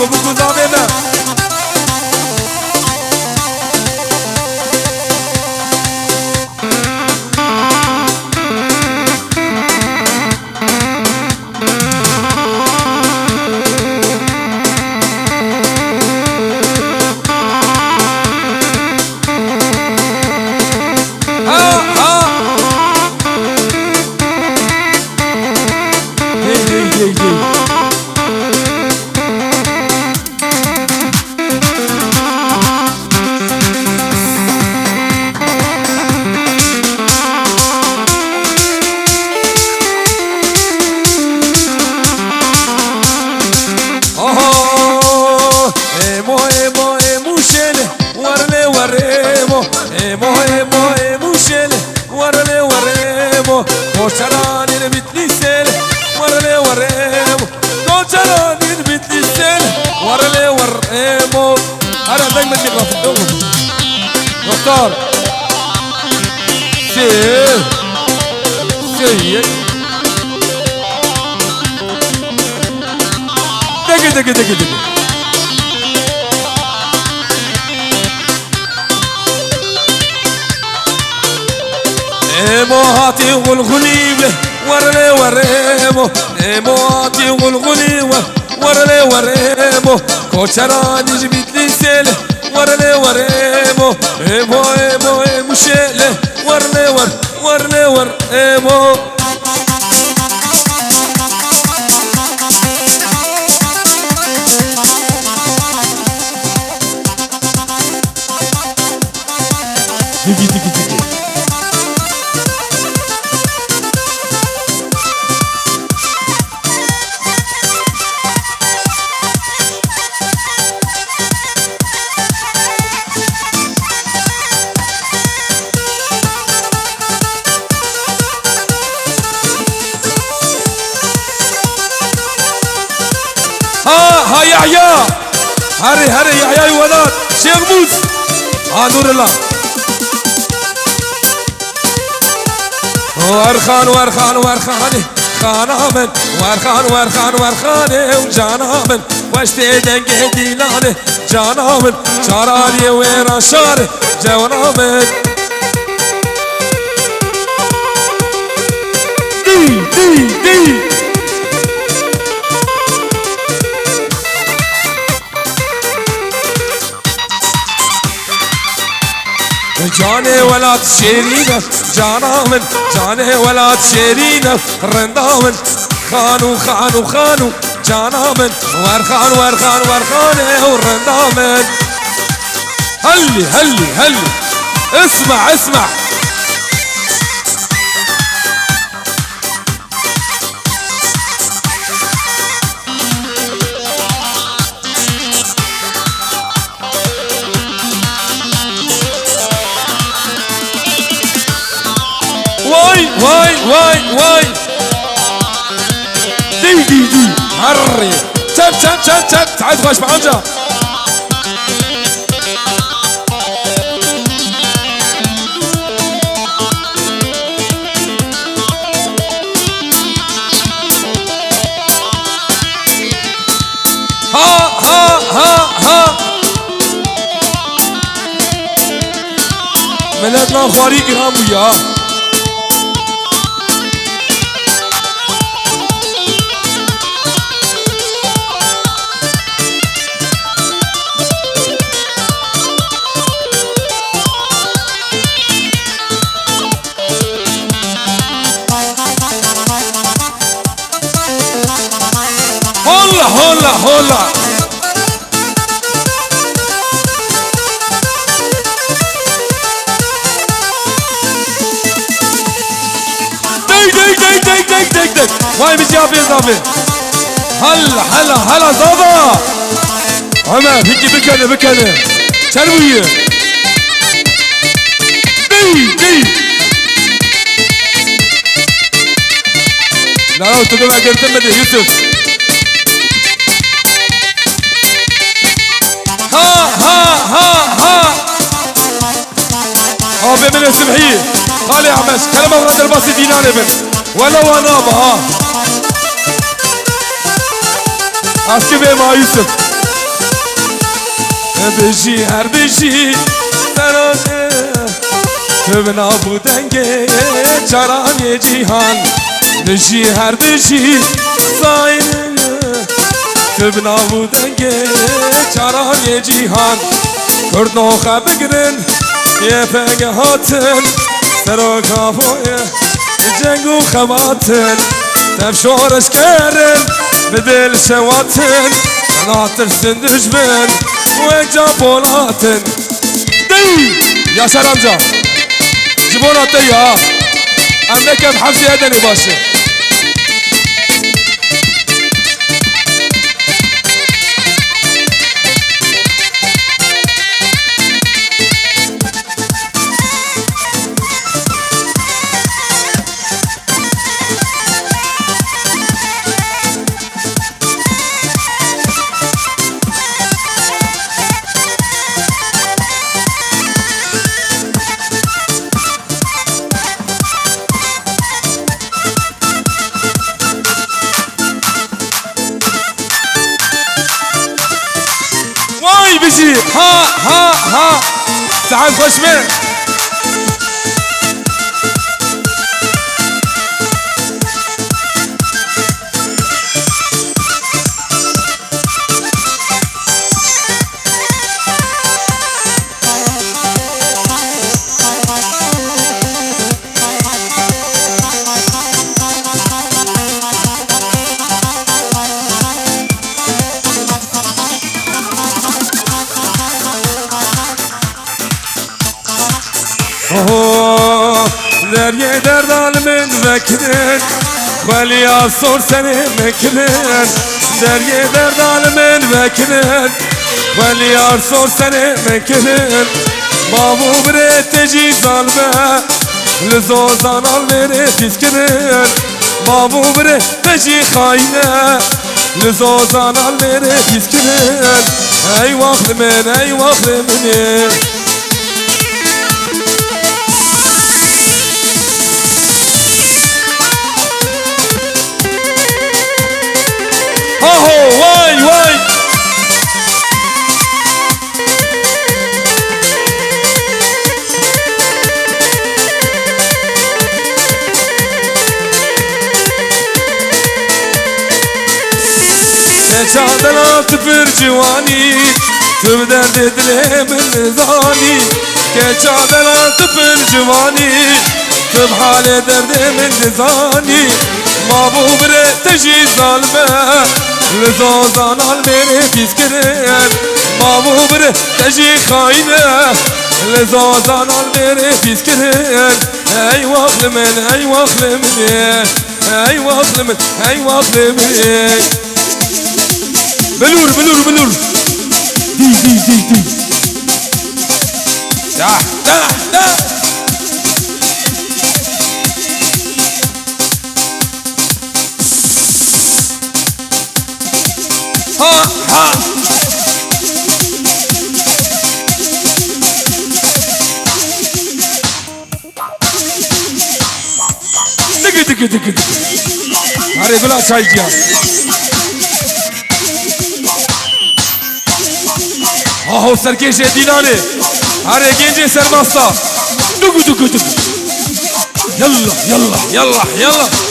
بكو دامنا مختار سير سير دقي دقي دقي دقي ايمو هاتي غلغلي ورلي وريمو ايمو هاتي غلغلي ورلي وريمو كوشراني جبت لي سيله ورلي وريمو ايمو ايمو ايمو شيله ورلي ور ايمو دقي دقي دقي ها يحيى هري يحيى ولاد شيخ موس نور الله وارخان خانامن وارخان وجانامن واشتي دنگه ديلانه جانامن شارالي ويرا شار جوانامن دي جاني ولاد شيرينه جانامن جاني ولاد شيرينه رندامن خانو جانامن وارخان ورندامن هلي اسمع واي دي هري شب تعال تخش معجة ها ملتنا خارج هم وياه هولا ديك واي بجابي زابي هلا زابا عمر هيجي بكنه ترويه دي لا تقول قلت مدي يوسف ها بمن السمحية قال يا عمس كلمة ورد الباسي دينان ابن ولا ونابا اسكبه مع يوسف بجی هر بجی ترانه تو بنابو دنگه چرای جیهان بجی هر بجی زاینه تو بنابو دنگه چرای جیهان کردنو خبگرن یه پگه هاتن سرا کافوی جنگو خواتن تفشورش کرن بدل شواتن ناتر سندش بن وجا بولاتن دی یا شرم جا جبونات دی ها عندك بحفظي هدني باشه بيجي ها تعال خوش من دريا دردال من ذكرن خليا صور سنة مكنن دريا دردال من ذكرن خليا صور سنة مكنن بابو بريت تجي ظالمة لزوزان المريت تسكنن بابو بريت تجي خاينة لزوزان المريت تسكنن اي واخل من اي واخل مني واي واي كشادنا تفر جواني تبدأ تدلي من زاني كشادنا تفر جواني تبحال درد من زاني ما بوبر تجي ظالمه لزوزان الميري تسكرين ما بوبر تجي خاينه لزوزان الميري تسكرين اي واخل من اي واخل من اي واخل من اي واخل من بلور بلور بلور دي دا ها دق अरे गुला चाय किया हो सरकेशे दिनाने अरे गेंजे सरमस्ता दुगु दुगु दुगु यल्ला यल्ला यल्ला यल्ला